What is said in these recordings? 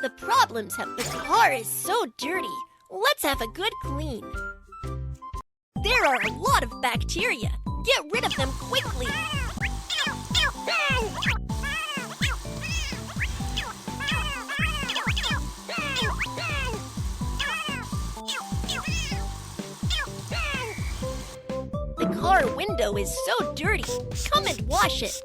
the problems have... The car is so dirty. Let's have a good clean. There are a lot of bacteria. Get rid of them quickly. The car window is so dirty. Come and wash it.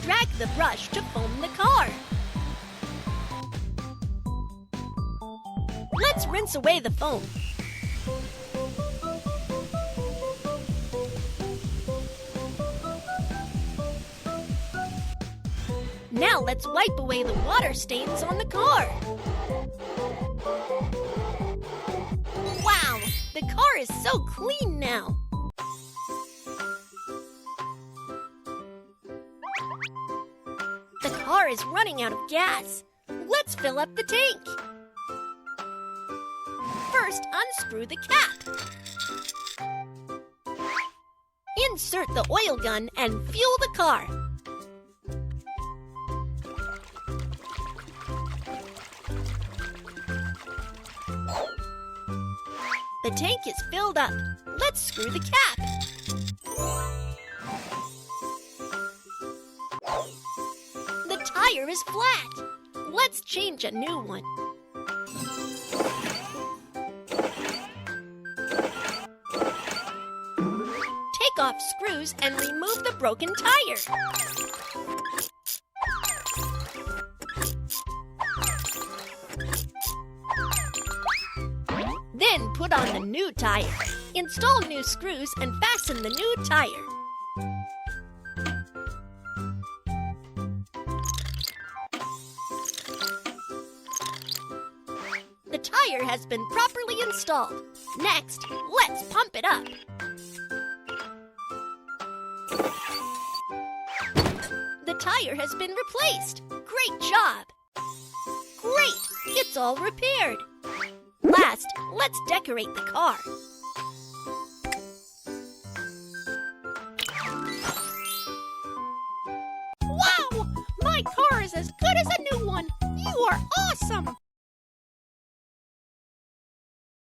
Drag the brush to foam the car. Let's rinse away the foam. Now let's wipe away the water stains on the car. Wow, the car is so clean now. The car is running out of gas. Let's fill up the tank. First, unscrew the cap. Insert the oil gun and fuel the car. The tank is filled up. Let's screw the cap. The tire is flat. Let's change a new one. Take off screws and remove the broken tire. Then put on the new tire. Install new screws and fasten the new tire. The tire has been properly installed. Next, let's pump it up. The tire has been replaced. Great job! Great! It's all repaired. Last, let's decorate the car. Wow! My car is as good as a new one! You are awesome!